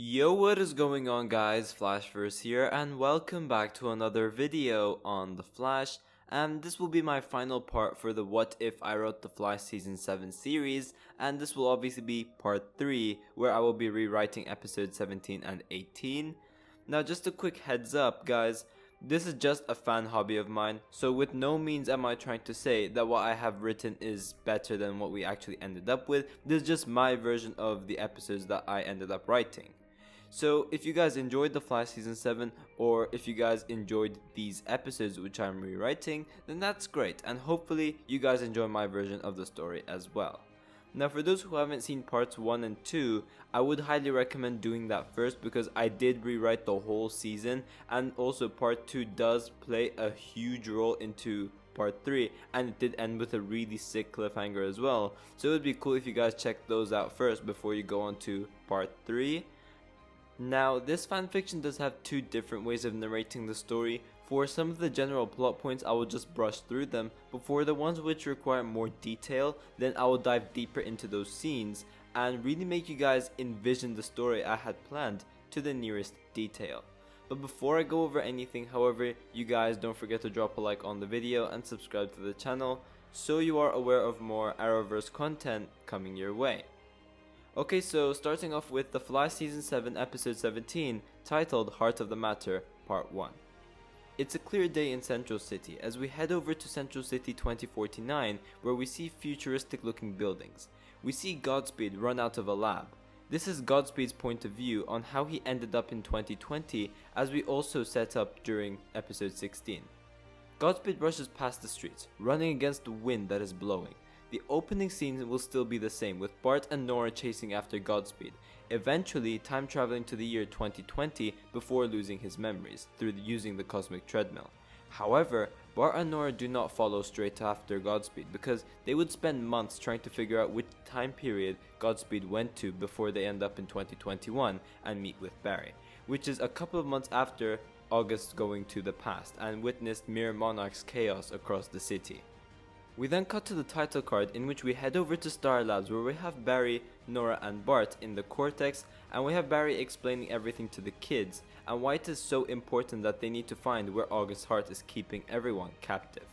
Yo, what is going on guys, Flashverse here, and welcome back to another video on The Flash, and this will be my final part for the What If I Wrote The Flash Season 7 series, and this will obviously be part 3, where I will be rewriting episodes 17 and 18. Now just a quick heads up guys, this is just a fan hobby of mine, so with no means am I trying to say that what I have written is better than what we actually ended up with. This is just my version of the episodes that I ended up writing. So if you guys enjoyed The Flash Season 7, or if you guys enjoyed these episodes which I'm rewriting, then that's great, and hopefully you guys enjoy my version of the story as well. Now for those who haven't seen parts 1 and 2, I would highly recommend doing that first because I did rewrite the whole season, and also part 2 does play a huge role into part 3, and it did end with a really sick cliffhanger as well, so it would be cool if you guys check those out first before you go on to part 3. Now, this fanfiction does have two different ways of narrating the story. For some of the general plot points, I will just brush through them, but for the ones which require more detail, then I will dive deeper into those scenes and really make you guys envision the story I had planned to the nearest detail. But before I go over anything, however, you guys don't forget to drop a like on the video and subscribe to the channel so you are aware of more Arrowverse content coming your way. Okay, so starting off with The Flash Season 7 Episode 17, titled Heart of the Matter, Part 1. It's a clear day in Central City as we head over to Central City 2049, where we see futuristic looking buildings. We see Godspeed run out of a lab. This is Godspeed's point of view on how he ended up in 2020, as we also set up during Episode 16. Godspeed rushes past the streets, running against the wind that is blowing. The opening scene will still be the same, with Bart and Nora chasing after Godspeed, eventually time traveling to the year 2020 before losing his memories through using the cosmic treadmill. However, Bart and Nora do not follow straight after Godspeed because they would spend months trying to figure out which time period Godspeed went to before they end up in 2021 and meet with Barry, which is a couple of months after August going to the past and witnessed Mirror Monarch's chaos across the city. We then cut to the title card, in which we head over to Star Labs, where we have Barry, Nora and Bart in the Cortex, and we have Barry explaining everything to the kids and why it is so important that they need to find where August Hart is keeping everyone captive.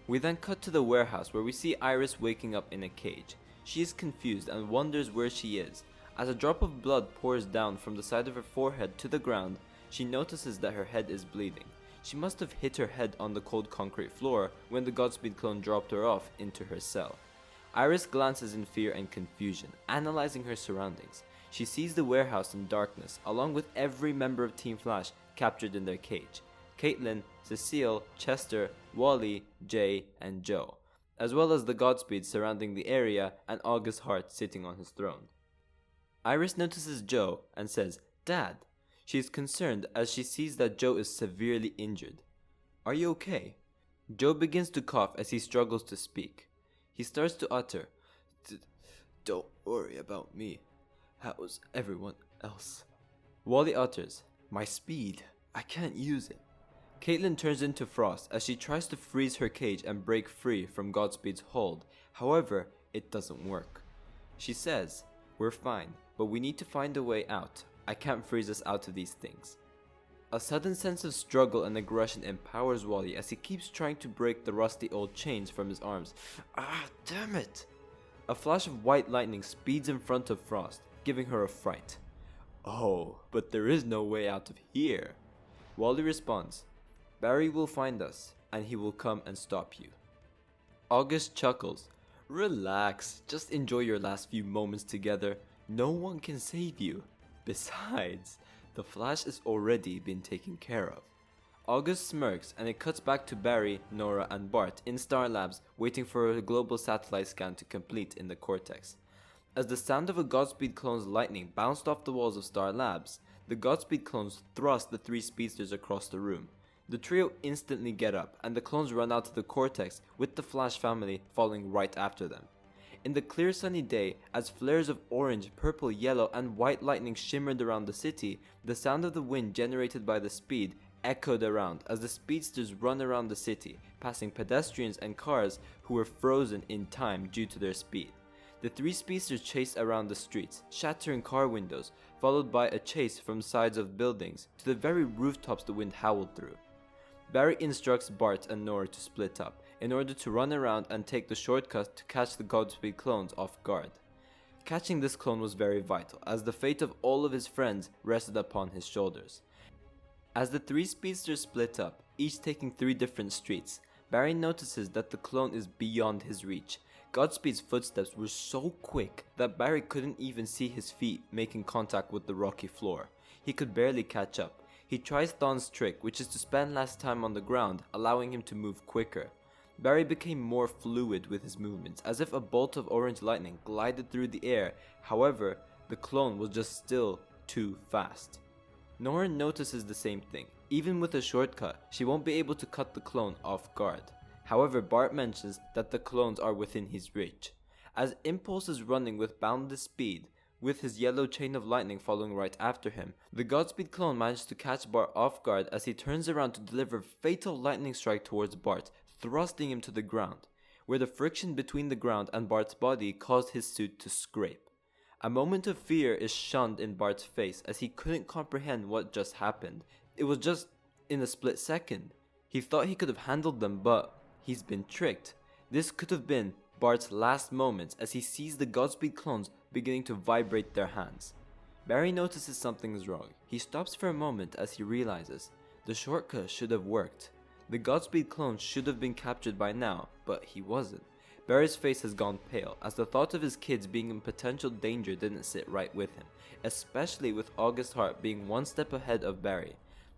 We then cut to the warehouse, where we see Iris waking up in a cage. She is confused and wonders where she is. As a drop of blood pours down from the side of her forehead to the ground, she notices that her head is bleeding. She must have hit her head on the cold concrete floor when the Godspeed clone dropped her off into her cell. Iris glances in fear and confusion, analyzing her surroundings. She sees the warehouse in darkness, along with every member of Team Flash captured in their cage. Caitlin, Cecile, Chester, Wally, Jay, and Joe, as well as the Godspeed surrounding the area and August Hart sitting on his throne. Iris notices Joe and says, "Dad." She is concerned as she sees that Joe is severely injured. "Are you okay?" Joe begins to cough as he struggles to speak. He starts to utter, "Don't worry about me. How's everyone else?" Wally utters, "My speed. I can't use it." Caitlin turns into Frost as she tries to freeze her cage and break free from Godspeed's hold. However, it doesn't work. She says, "We're fine, but we need to find a way out. I can't freeze us out of these things." A sudden sense of struggle and aggression empowers Wally as he keeps trying to break the rusty old chains from his arms. "Ah, damn it!" A flash of white lightning speeds in front of Frost, giving her a fright. "Oh, but there is no way out of here." Wally responds, "Barry will find us, and he will come and stop you." August chuckles. "Relax, just enjoy your last few moments together. No one can save you. Besides, the Flash is already been taken care of." August smirks and it cuts back to Barry, Nora and Bart in Star Labs waiting for a global satellite scan to complete in the Cortex. As the sound of a Godspeed clone's lightning bounced off the walls of Star Labs, the Godspeed clones thrust the three speedsters across the room. The trio instantly get up and the clones run out to the Cortex, with the Flash family following right after them. In the clear sunny day, as flares of orange, purple, yellow, and white lightning shimmered around the city, the sound of the wind generated by the speed echoed around as the speedsters run around the city, passing pedestrians and cars who were frozen in time due to their speed. The three speedsters chase around the streets, shattering car windows, followed by a chase from sides of buildings to the very rooftops the wind howled through. Barry instructs Bart and Nora to split up in order to run around and take the shortcut to catch the Godspeed clones off guard. Catching this clone was very vital, as the fate of all of his friends rested upon his shoulders. As the three speedsters split up, each taking 3 different streets, Barry notices that the clone is beyond his reach. Godspeed's footsteps were so quick that Barry couldn't even see his feet making contact with the rocky floor. He could barely catch up. He tries Thon's trick, which is to spend less time on the ground, allowing him to move quicker. Barry became more fluid with his movements, as if a bolt of orange lightning glided through the air. However, the clone was just still too fast. Nora notices the same thing. Even with a shortcut, she won't be able to cut the clone off guard. However, Bart mentions that the clones are within his reach. As Impulse is running with boundless speed, with his yellow chain of lightning following right after him, the Godspeed clone manages to catch Bart off guard as he turns around to deliver a fatal lightning strike towards Bart, thrusting him to the ground, where the friction between the ground and Bart's body caused his suit to scrape. A moment of fear is shunned in Bart's face as he couldn't comprehend what just happened. It was just in a split second. He thought he could have handled them, but he's been tricked. This could have been Bart's last moments as he sees the Godspeed clones beginning to vibrate their hands. Barry notices something is wrong. He stops for a moment as he realizes the shortcut should have worked. The Godspeed clone should have been captured by now, but he wasn't. Barry's face has gone pale as the thought of his kids being in potential danger didn't sit right with him, especially with August's heart being one step ahead of Barry.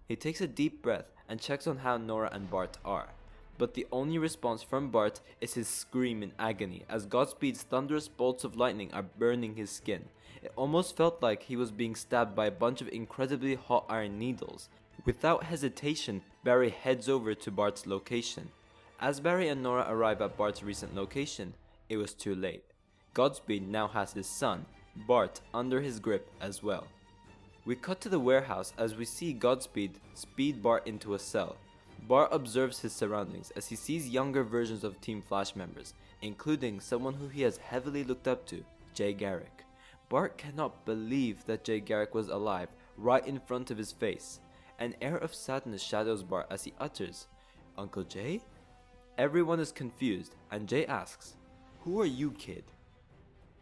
He takes a deep breath and checks on how Nora and Bart are. But the only response from Bart is his scream in agony as Godspeed's thunderous bolts of lightning are burning his skin. It almost felt like he was being stabbed by a bunch of incredibly hot iron needles. Without hesitation, Barry heads over to Bart's location. As Barry and Nora arrive at Bart's recent location, it was too late. Godspeed now has his son, Bart, under his grip as well. We cut to the warehouse as we see Godspeed speed Bart into a cell. Bart observes his surroundings as he sees younger versions of Team Flash members, including someone who he has heavily looked up to, Jay Garrick. Bart cannot believe that Jay Garrick was alive right in front of his face. An air of sadness shadows Bart as he utters, "Uncle Jay?" Everyone is confused and Jay asks, "Who are you, kid?"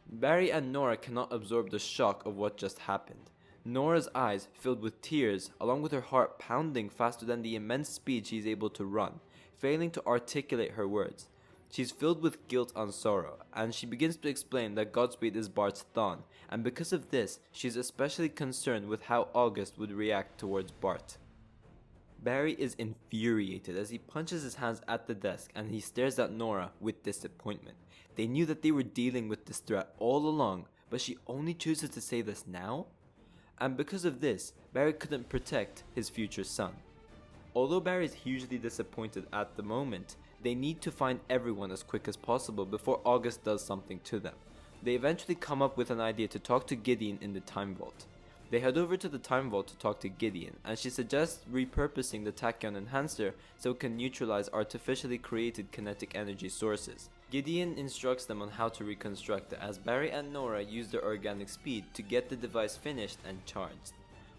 Barry and Nora cannot absorb the shock of what just happened. Nora's eyes filled with tears, along with her heart pounding faster than the immense speed she is able to run, failing to articulate her words. She's filled with guilt and sorrow, and she begins to explain that Godspeed is Bart's Thon, and because of this, she's especially concerned with how August would react towards Bart. Barry is infuriated as he punches his hands at the desk and he stares at Nora with disappointment. They knew that they were dealing with this threat all along, but she only chooses to say this now? And because of this, Barry couldn't protect his future son. Although Barry is hugely disappointed at the moment, they need to find everyone as quick as possible before August does something to them. They eventually come up with an idea to talk to Gideon in the Time Vault. They head over to the Time Vault to talk to Gideon, and she suggests repurposing the Tachyon Enhancer so it can neutralize artificially created kinetic energy sources. Gideon instructs them on how to reconstruct it as Barry and Nora use their organic speed to get the device finished and charged.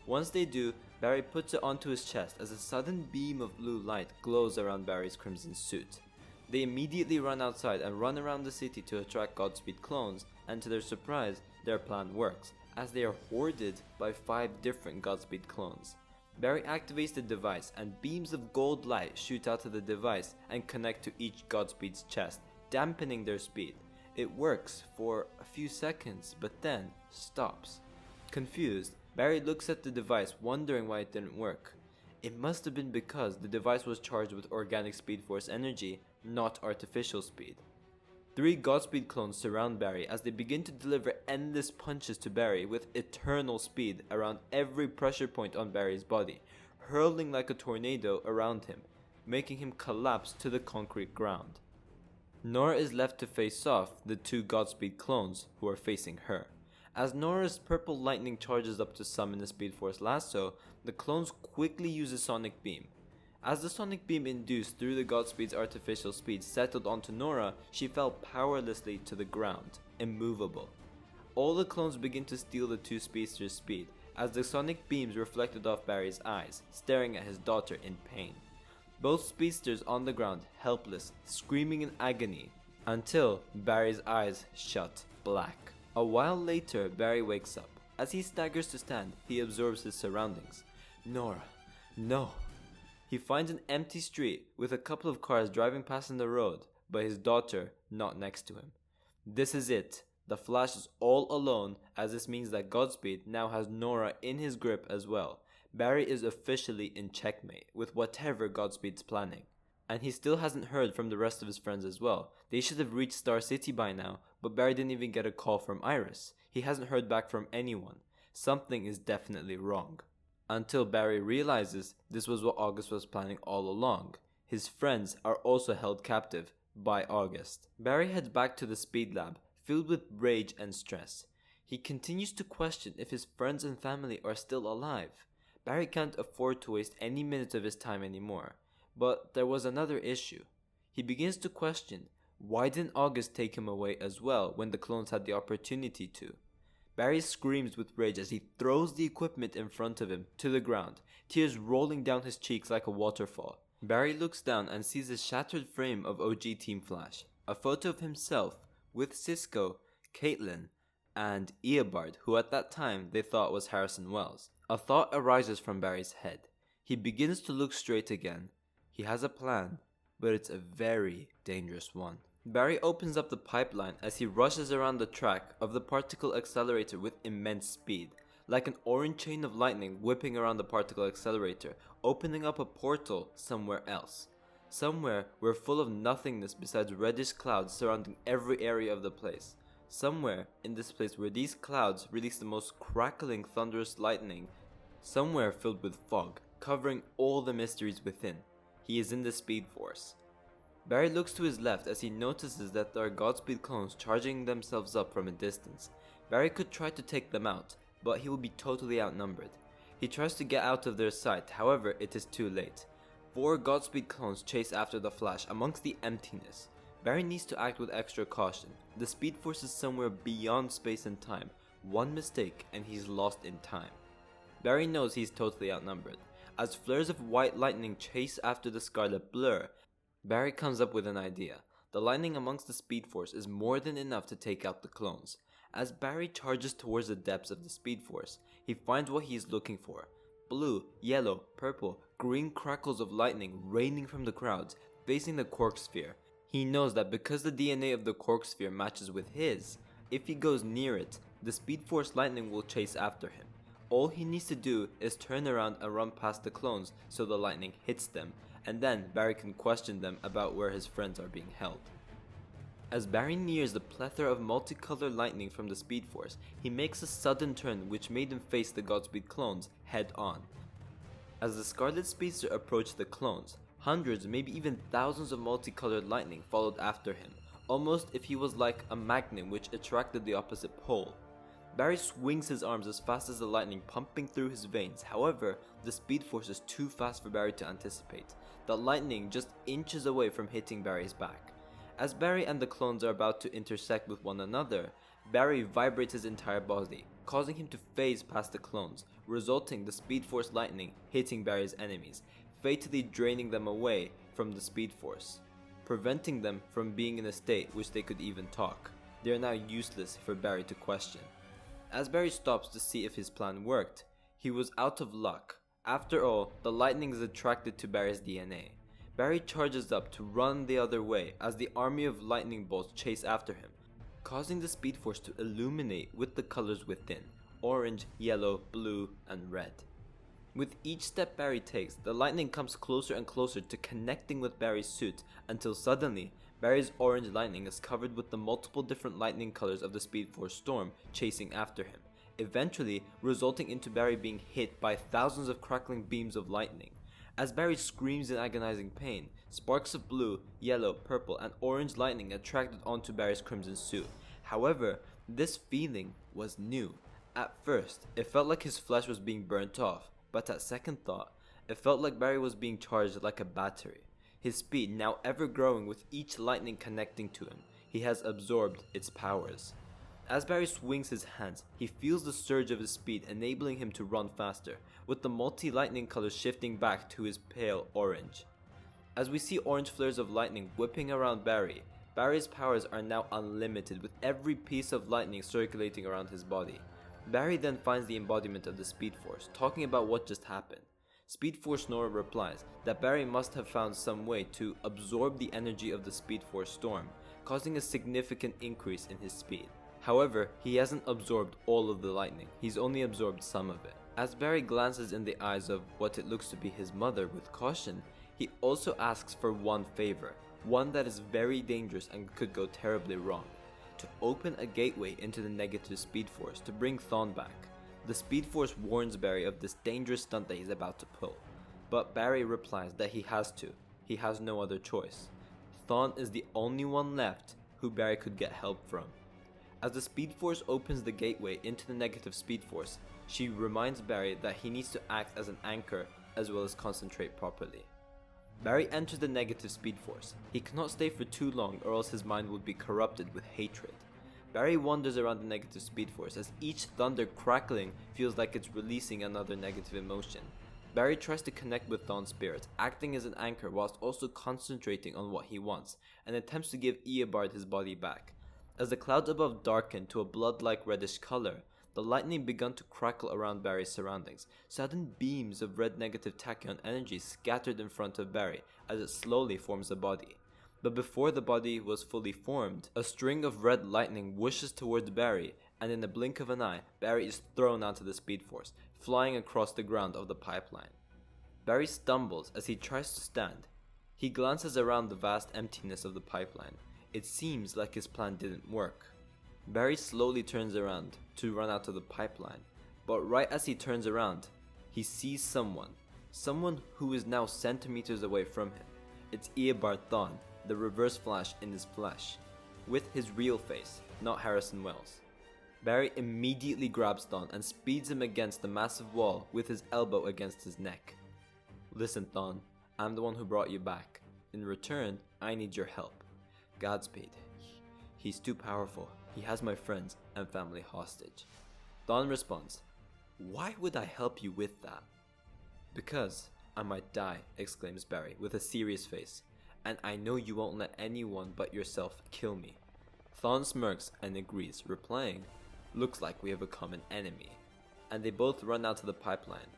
Once they do, Barry puts it onto his chest as a sudden beam of blue light glows around Barry's crimson suit. They immediately run outside and run around the city to attract Godspeed clones, and to their surprise, their plan works, as they are hoarded by 5 different Godspeed clones. Barry activates the device and beams of gold light shoot out of the device and connect to each Godspeed's chest, dampening their speed. It works for a few seconds, but then stops. Confused, Barry looks at the device, wondering why it didn't work. It must have been because the device was charged with organic Speed Force energy, not artificial speed. 3 Godspeed clones surround Barry as they begin to deliver endless punches to Barry with eternal speed around every pressure point on Barry's body, hurling like a tornado around him, making him collapse to the concrete ground. Nora is left to face off the 2 Godspeed clones who are facing her. As Nora's purple lightning charges up to summon the Speed Force lasso, the clones quickly use a sonic beam. As the sonic beam induced through the Godspeed's artificial speed settled onto Nora, she fell powerlessly to the ground, immovable. All the clones begin to steal the two speedsters' speed, as the sonic beams reflected off Barry's eyes, staring at his daughter in pain. Both speedsters on the ground, helpless, screaming in agony, until Barry's eyes shut black. A while later, Barry wakes up. As he staggers to stand, he absorbs his surroundings. Nora, no. He finds an empty street with a couple of cars driving past on the road, but his daughter not next to him. This is it. The Flash is all alone, as this means that Godspeed now has Nora in his grip as well. Barry is officially in checkmate with whatever Godspeed's planning. And he still hasn't heard from the rest of his friends as well. They should have reached Star City by now, but Barry didn't even get a call from Iris. He hasn't heard back from anyone. Something is definitely wrong. Until Barry realizes this was what August was planning all along. His friends are also held captive by August. Barry heads back to the Speed Lab, filled with rage and stress. He continues to question if his friends and family are still alive. Barry can't afford to waste any minute of his time anymore. But there was another issue. He begins to question, why didn't August take him away as well when the clones had the opportunity to? Barry screams with rage as he throws the equipment in front of him to the ground, tears rolling down his cheeks like a waterfall. Barry looks down and sees a shattered frame of OG Team Flash, a photo of himself with Cisco, Caitlin, and Eobard, who at that time they thought was Harrison Wells. A thought arises from Barry's head. He begins to look straight again. He has a plan, but it's a very dangerous one. Barry opens up the pipeline as he rushes around the track of the particle accelerator with immense speed, like an orange chain of lightning whipping around the particle accelerator, opening up a portal somewhere else. Somewhere where full of nothingness besides reddish clouds surrounding every area of the place. Somewhere in this place where these clouds release the most crackling thunderous lightning. Somewhere filled with fog, covering all the mysteries within. He is in the Speed Force. Barry looks to his left as he notices that there are Godspeed clones charging themselves up from a distance. Barry could try to take them out, but he will be totally outnumbered. He tries to get out of their sight, however it is too late. 4 Godspeed clones chase after the Flash amongst the emptiness. Barry needs to act with extra caution. The Speed Force is somewhere beyond space and time. One mistake and he's lost in time. Barry knows he's totally outnumbered. As flares of white lightning chase after the Scarlet Blur, Barry comes up with an idea. The lightning amongst the Speed Force is more than enough to take out the clones. As Barry charges towards the depths of the Speed Force, he finds what he is looking for. Blue, yellow, purple, green crackles of lightning raining from the clouds, facing the Quark Sphere. He knows that because the DNA of the Quark Sphere matches with his, if he goes near it, the Speed Force lightning will chase after him. All he needs to do is turn around and run past the clones so the lightning hits them, and then Barry can question them about where his friends are being held. As Barry nears the plethora of multicolored lightning from the Speed Force, he makes a sudden turn which made him face the Godspeed clones head on. As the Scarlet Speedster approached the clones, hundreds, maybe even thousands of multicolored lightning followed after him, almost if he was like a magnet which attracted the opposite pole. Barry swings his arms as fast as the lightning pumping through his veins. However, the Speed Force is too fast for Barry to anticipate. The lightning just inches away from hitting Barry's back. As Barry and the clones are about to intersect with one another, Barry vibrates his entire body, causing him to phase past the clones, resulting the Speed Force lightning hitting Barry's enemies, fatally draining them away from the Speed Force, preventing them from being in a state which they could even talk. They are now useless for Barry to question. As Barry stops to see if his plan worked, he was out of luck. After all, the lightning is attracted to Barry's DNA. Barry charges up to run the other way as the army of lightning bolts chase after him, causing the Speed Force to illuminate with the colors within: orange, yellow, blue, and red. With each step Barry takes, the lightning comes closer and closer to connecting with Barry's suit until suddenly, Barry's orange lightning is covered with the multiple different lightning colors of the Speed Force storm chasing after him, eventually resulting into Barry being hit by thousands of crackling beams of lightning. As Barry screams in agonizing pain, sparks of blue, yellow, purple, and orange lightning attracted onto Barry's crimson suit. However, this feeling was new. At first, it felt like his flesh was being burnt off, but at second thought, It felt like Barry was being charged like a battery, his speed now ever growing with each lightning connecting to him. He has absorbed its powers. As Barry swings his hands, he feels the surge of his speed enabling him to run faster, with the multi-lightning colors shifting back to his pale orange. As we see orange flares of lightning whipping around Barry, Barry's powers are now unlimited with every piece of lightning circulating around his body. Barry then finds the embodiment of the Speed Force, talking about what just happened. Speed Force Nora replies that Barry must have found some way to absorb the energy of the Speed Force storm, causing a significant increase in his speed. However, he hasn't absorbed all of the lightning, he's only absorbed some of it. As Barry glances in the eyes of what it looks to be his mother with caution, he also asks for one favor, one that is very dangerous and could go terribly wrong: to open a gateway into the negative Speed Force to bring Thawne back. The Speed Force warns Barry of this dangerous stunt that he's about to pull, but Barry replies that he has to, he has no other choice. Thawne is the only one left who Barry could get help from. As the Speed Force opens the gateway into the negative Speed Force, she reminds Barry that he needs to act as an anchor as well as concentrate properly. Barry enters the negative Speed Force. He cannot stay for too long or else his mind would be corrupted with hatred. Barry wanders around the negative Speed Force as each thunder crackling feels like it's releasing another negative emotion. Barry tries to connect with Thawne's spirit, acting as an anchor whilst also concentrating on what he wants, and attempts to give Eobard his body back. As the clouds above darken to a blood-like reddish color, the lightning began to crackle around Barry's surroundings. Sudden beams of red negative tachyon energy scattered in front of Barry as it slowly forms a body. But before the body was fully formed, a string of red lightning whooshes towards Barry, and in the blink of an eye, Barry is thrown onto the Speed Force, flying across the ground of the pipeline. Barry stumbles as he tries to stand. He glances around the vast emptiness of the pipeline. It seems like his plan didn't work. Barry slowly turns around to run out of the pipeline, but right as he turns around, he sees someone who is now centimeters away from him. It's Eobard Thawne, the Reverse Flash in his flesh, with his real face, not Harrison Wells. Barry immediately grabs Thawne and speeds him against the massive wall with his elbow against his neck. "Listen, Thawne, I'm the one who brought you back. In return, I need your help. Godspeed. He's too powerful. He has my friends and family hostage." Thawne responds, "Why would I help you with that?" "Because I might die," exclaims Barry with a serious face, "and I know you won't let anyone but yourself kill me." Thawne smirks and agrees, replying, "Looks like we have a common enemy," and they both run out to the pipeline.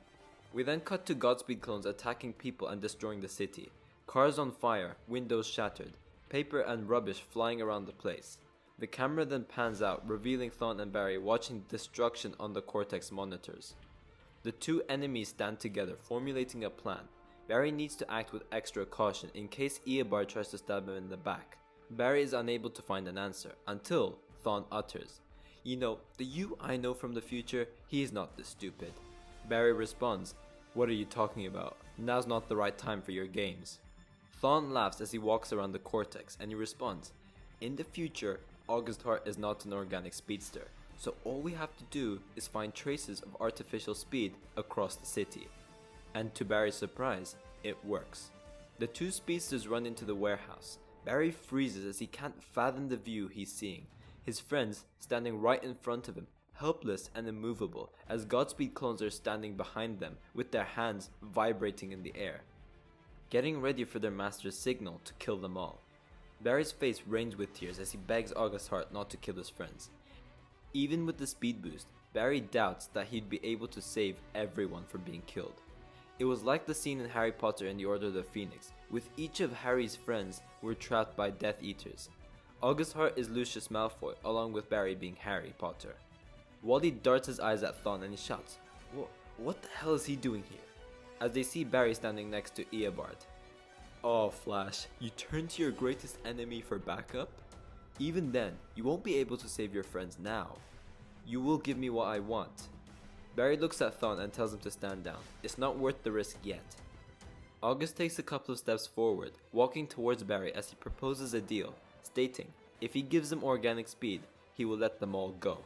We then cut to Godspeed clones attacking people and destroying the city. Cars on fire, windows shattered, paper and rubbish flying around the place. The camera then pans out, revealing Thawne and Barry watching destruction on the Cortex monitors. The two enemies stand together, formulating a plan. Barry needs to act with extra caution in case Eobard tries to stab him in the back. Barry is unable to find an answer, until Thawne utters, "You know, the you I know from the future, he is not this stupid." Barry responds, "What are you talking about? Now's not the right time for your games." Thawne laughs as he walks around the Cortex, and he responds, "In the future, August Heart is not an organic speedster, so all we have to do is find traces of artificial speed across the city." And to Barry's surprise, it works. The two speedsters run into the warehouse. Barry freezes as he can't fathom the view he's seeing. His friends standing right in front of him, helpless and immovable, as Godspeed clones are standing behind them with their hands vibrating in the air, getting ready for their master's signal to kill them all. Barry's face rains with tears as he begs August Heart not to kill his friends. Even with the speed boost, Barry doubts that he'd be able to save everyone from being killed. It was like the scene in Harry Potter and the Order of the Phoenix, with each of Harry's friends were trapped by Death Eaters. August Heart is Lucius Malfoy, along with Barry being Harry Potter. Wally darts his eyes at Thawne and he shouts, What the hell is he doing here?" as they see Barry standing next to Eobard. "Oh, Flash, you turn to your greatest enemy for backup? Even then, you won't be able to save your friends now. You will give me what I want." Barry looks at Thawne and tells him to stand down. It's not worth the risk yet. August takes a couple of steps forward, walking towards Barry as he proposes a deal, stating if he gives him organic speed, he will let them all go.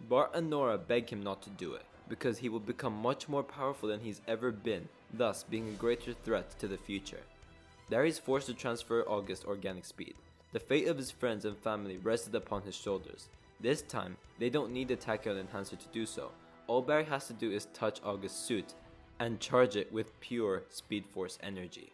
Bart and Nora beg him not to do it, because he will become much more powerful than he's ever been, thus being a greater threat to the future. Barry is forced to transfer August's organic speed. The fate of his friends and family rested upon his shoulders. This time, they don't need the tachyon enhancer to do so. All Barry has to do is touch August's suit and charge it with pure Speed Force energy.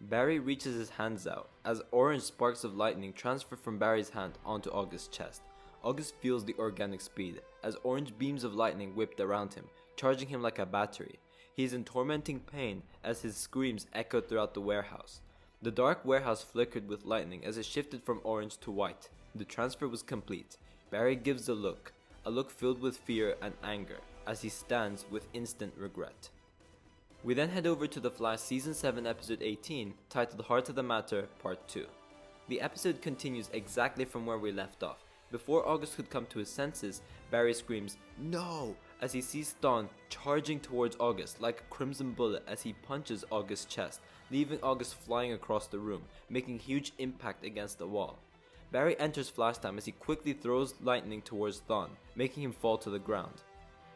Barry reaches his hands out as orange sparks of lightning transfer from Barry's hand onto August's chest. August feels the organic speed as orange beams of lightning whipped around him, charging him like a battery. He is in tormenting pain as his screams echoed throughout the warehouse. The dark warehouse flickered with lightning as it shifted from orange to white. The transfer was complete. Barry gives a look filled with fear and anger as he stands with instant regret. We then head over to The Flash Season 7 Episode 18, titled Heart of the Matter Part 2. The episode continues exactly from where we left off. Before August could come to his senses, Barry screams, "No!" as he sees Thawne charging towards August like a crimson bullet as he punches August's chest, leaving August flying across the room, making huge impact against the wall. Barry enters Flash Time as he quickly throws lightning towards Thawne, making him fall to the ground.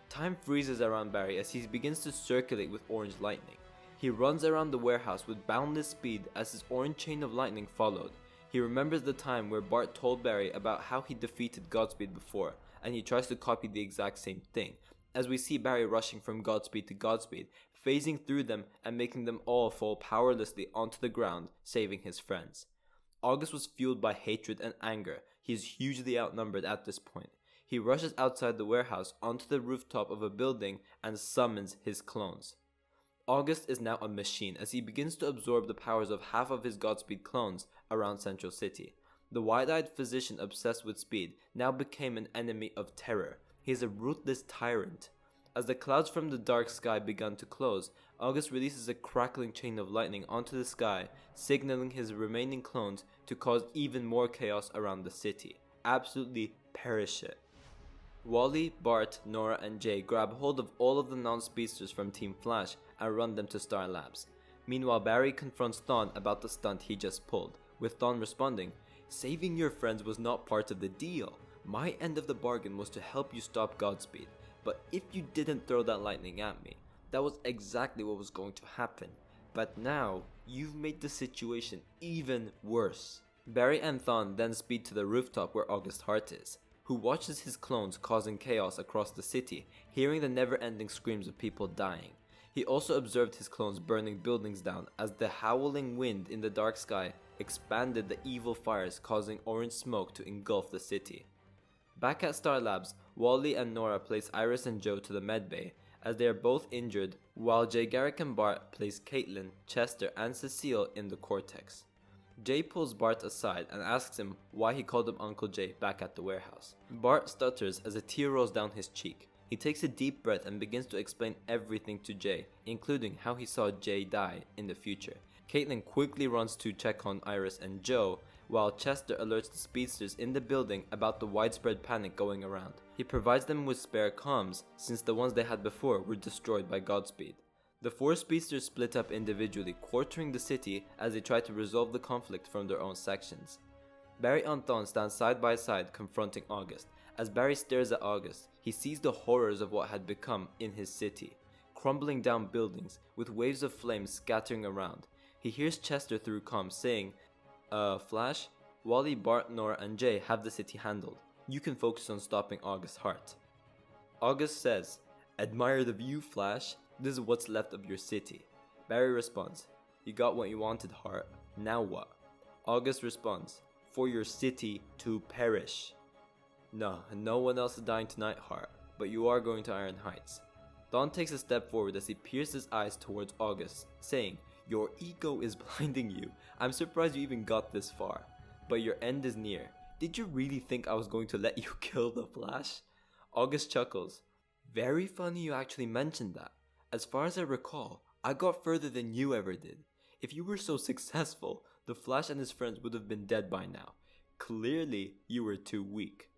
Time freezes around Barry as he begins to circulate with orange lightning. He runs around the warehouse with boundless speed as his orange chain of lightning followed. He remembers the time where Bart told Barry about how he defeated Godspeed before, and he tries to copy the exact same thing, as we see Barry rushing from Godspeed to Godspeed, phasing through them and making them all fall powerlessly onto the ground, saving his friends. August was fueled by hatred and anger. He is hugely outnumbered at this point. He rushes outside the warehouse onto the rooftop of a building and summons his clones. August is now a machine as he begins to absorb the powers of half of his Godspeed clones around Central City. The wide-eyed physician obsessed with speed now became an enemy of terror. He is a ruthless tyrant. As the clouds from the dark sky began to close, August releases a crackling chain of lightning onto the sky, signaling his remaining clones to cause even more chaos around the city. Absolutely perish it. Wally, Bart, Nora, and Jay grab hold of all of the non-speedsters from Team Flash and run them to Star Labs. Meanwhile, Barry confronts Thawne about the stunt he just pulled, with Thawne responding, "Saving your friends was not part of the deal. My end of the bargain was to help you stop Godspeed, but if you didn't throw that lightning at me, that was exactly what was going to happen. But now, you've made the situation even worse." Barry and Thawne then speed to the rooftop where August Hart is, who watches his clones causing chaos across the city, hearing the never-ending screams of people dying. He also observed his clones burning buildings down as the howling wind in the dark sky expanded the evil fires, causing orange smoke to engulf the city. Back at Star Labs, Wally and Nora place Iris and Joe to the medbay as they are both injured, while Jay, Garrick, and Bart place Caitlin, Chester, and Cecile in the Cortex. Jay pulls Bart aside and asks him why he called him Uncle Jay back at the warehouse. Bart stutters as a tear rolls down his cheek. He takes a deep breath and begins to explain everything to Jay, including how he saw Jay die in the future. Caitlin quickly runs to check on Iris and Joe, while Chester alerts the speedsters in the building about the widespread panic going around. He provides them with spare comms, since the ones they had before were destroyed by Godspeed. The four speedsters split up individually, quartering the city as they try to resolve the conflict from their own sections. Barry and Thawne stand side by side confronting August. As Barry stares at August, he sees the horrors of what had become in his city. Crumbling down buildings, with waves of flames scattering around. He hears Chester through comms saying, Flash, Wally, Bart, Nora, and Jay have the city handled. You can focus on stopping August Hart. August says, "Admire the view, Flash. This is what's left of your city." Barry responds, "You got what you wanted, Hart. Now what?" August responds, "For your city to perish." No one else is dying tonight, Hart, but you are going to Iron Heights." Thawne takes a step forward as he peers his eyes towards August, saying, "Your ego is blinding you. I'm surprised you even got this far. But your end is near. Did you really think I was going to let you kill the Flash?" August chuckles. "Very funny you actually mentioned that. As far as I recall, I got further than you ever did. If you were so successful, the Flash and his friends would have been dead by now. Clearly, you were too weak."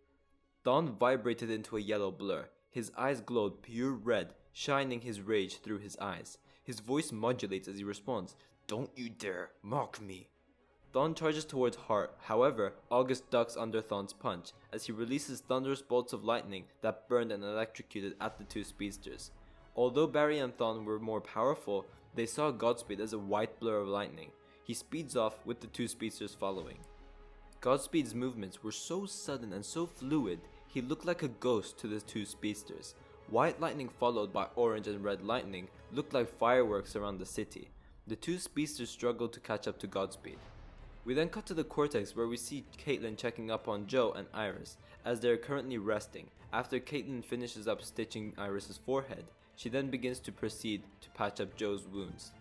Thawne vibrated into a yellow blur. His eyes glowed pure red, shining his rage through his eyes. His voice modulates as he responds, "Don't you dare mock me." Thawne charges towards Hart, however, August ducks under Thawne's punch as he releases thunderous bolts of lightning that burned and electrocuted at the two speedsters. Although Barry and Thawne were more powerful, they saw Godspeed as a white blur of lightning. He speeds off with the two speedsters following. Godspeed's movements were so sudden and so fluid, he looked like a ghost to the two speedsters. White lightning followed by orange and red lightning looked like fireworks around the city. The two speedsters struggled to catch up to Godspeed. We then cut to the Cortex where we see Caitlin checking up on Joe and Iris as they are currently resting. After Caitlin finishes up stitching Iris's forehead, she then begins to proceed to patch up Joe's wounds.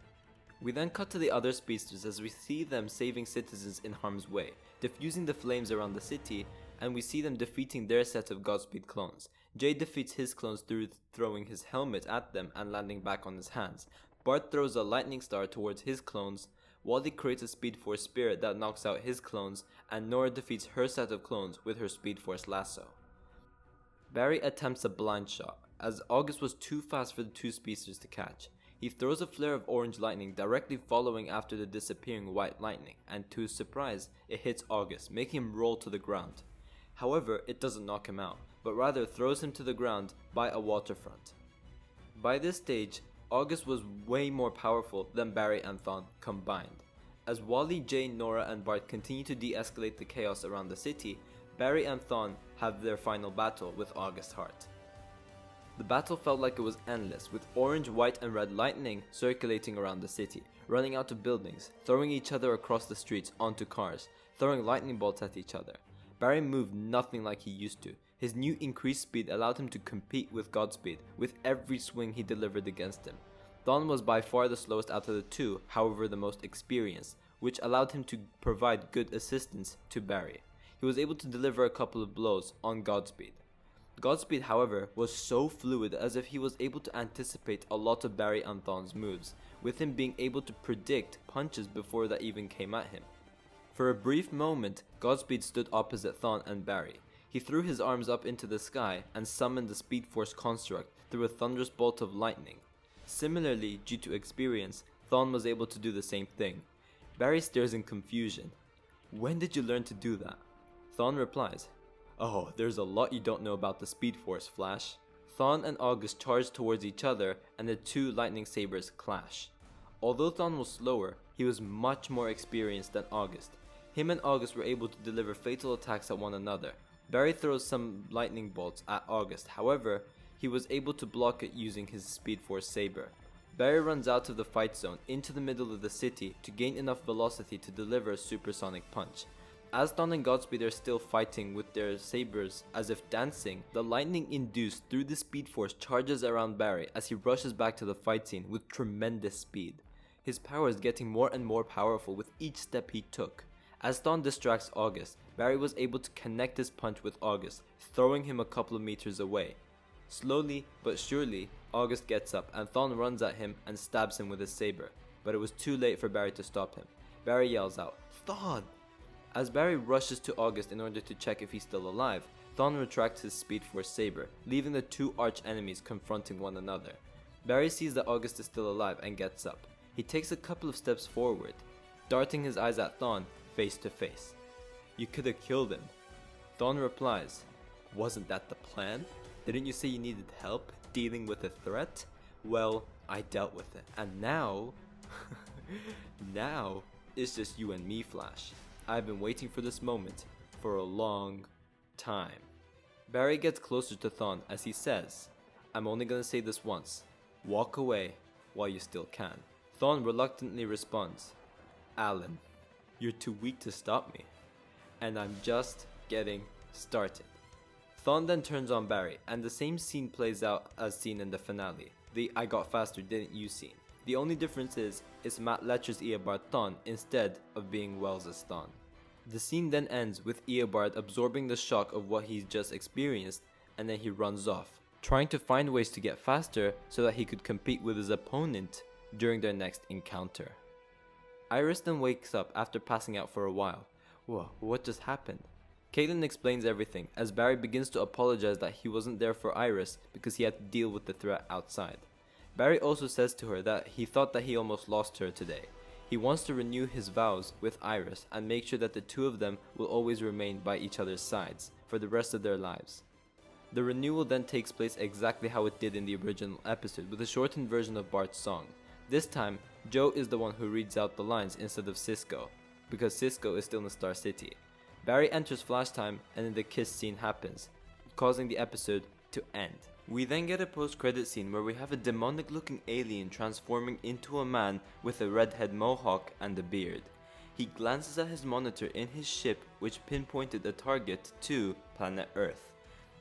We then cut to the other speedsters as we see them saving citizens in harm's way, diffusing the flames around the city, and we see them defeating their set of Godspeed clones. Jay defeats his clones through throwing his helmet at them and landing back on his hands. Bart throws a lightning star towards his clones. Wally creates a Speed Force spirit that knocks out his clones, and Nora defeats her set of clones with her Speed Force lasso. Barry attempts a blind shot, as August was too fast for the two speedsters to catch. He throws a flare of orange lightning directly following after the disappearing white lightning, and to his surprise, it hits August, making him roll to the ground. However, it doesn't knock him out, but rather throws him to the ground by a waterfront. By this stage, August was way more powerful than Barry and Thawne combined. As Wally, Jay, Nora, and Bart continue to de-escalate the chaos around the city, Barry and Thawne have their final battle with August Hart. The battle felt like it was endless, with orange, white, and red lightning circulating around the city, running out of buildings, throwing each other across the streets onto cars, throwing lightning bolts at each other. Barry moved nothing like he used to. His new increased speed allowed him to compete with Godspeed with every swing he delivered against him. Thawne was by far the slowest out of the two, however the most experienced, which allowed him to provide good assistance to Barry. He was able to deliver a couple of blows on Godspeed. Godspeed, however, was so fluid as if he was able to anticipate a lot of Barry and Thawne's moves, with him being able to predict punches before that even came at him. For a brief moment, Godspeed stood opposite Thawne and Barry. He threw his arms up into the sky and summoned the Speed Force construct through a thunderous bolt of lightning. Similarly, due to experience, Thawne was able to do the same thing. Barry stares in confusion. "When did you learn to do that?" Thawne replies, "Oh, there's a lot you don't know about the Speed Force, Flash." Thawne and August charge towards each other and the two lightning sabers clash. Although Thawne was slower, he was much more experienced than August. Him and August were able to deliver fatal attacks at one another. Barry throws some lightning bolts at August, however, he was able to block it using his Speed Force saber. Barry runs out of the fight zone into the middle of the city to gain enough velocity to deliver a supersonic punch. As Thawne and Godspeed are still fighting with their sabers as if dancing, the lightning induced through the Speed Force charges around Barry as he rushes back to the fight scene with tremendous speed. His power is getting more and more powerful with each step he took. As Thawne distracts August, Barry was able to connect his punch with August, throwing him a couple of meters away. Slowly but surely, August gets up and Thawne runs at him and stabs him with his saber, but it was too late for Barry to stop him. Barry yells out, "Thawne!" As Barry rushes to August in order to check if he's still alive, Thawne retracts his Speed Force saber, leaving the two arch enemies confronting one another. Barry sees that August is still alive and gets up. He takes a couple of steps forward, darting his eyes at Thawne face to face. "You could have killed him." Thawne replies, "Wasn't that the plan? Didn't you say you needed help dealing with a threat? Well, I dealt with it, and now, now, it's just you and me, Flash. I've been waiting for this moment for a long time." Barry gets closer to Thawne as he says, "I'm only gonna say this once. Walk away while you still can." Thawne reluctantly responds, "Alan, you're too weak to stop me, and I'm just getting started." Thawne then turns on Barry, and the same scene plays out as seen in the finale, the "I got faster, didn't you" scene. The only difference is, it's Matt Letcher's Eobard Thawne instead of being Wells' Thawne. The scene then ends with Eobard absorbing the shock of what he's just experienced, and then he runs off, trying to find ways to get faster so that he could compete with his opponent during their next encounter. Iris then wakes up after passing out for a while. Whoa, what just happened? Caitlin explains everything as Barry begins to apologize that he wasn't there for Iris because he had to deal with the threat outside. Barry also says to her that he thought that he almost lost her today. He wants to renew his vows with Iris and make sure that the two of them will always remain by each other's sides for the rest of their lives. The renewal then takes place exactly how it did in the original episode, with a shortened version of Bart's song. This time, Joe is the one who reads out the lines instead of Cisco, because Cisco is still in Star City. Barry enters Flash time and then the kiss scene happens, causing the episode to end. We then get a post-credit scene where we have a demonic looking alien transforming into a man with a redhead mohawk and a beard. He glances at his monitor in his ship, which pinpointed a target to planet Earth.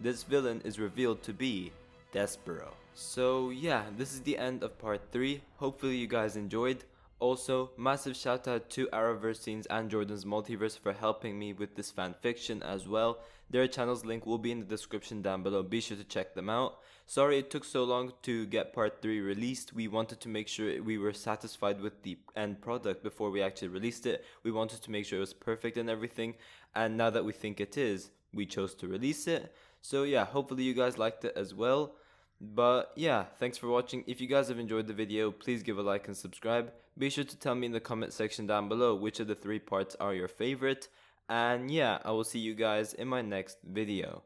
This villain is revealed to be Despero. So yeah, this is the end of part 3. Hopefully you guys enjoyed. Also, massive shout out to Arrowverse Scenes and Jordan's Multiverse for helping me with this fanfiction as well. Their channel's link will be in the description down below, be sure to check them out. Sorry it took so long to get part 3 released. We wanted to make sure we were satisfied with the end product before we actually released it. We wanted to make sure it was perfect and everything, and now that we think it is, we chose to release it. So yeah, hopefully you guys liked it as well. But yeah, thanks for watching. If you guys have enjoyed the video, please give a like and subscribe. Be sure to tell me in the comment section down below which of the 3 parts are your favorite. And yeah, I will see you guys in my next video.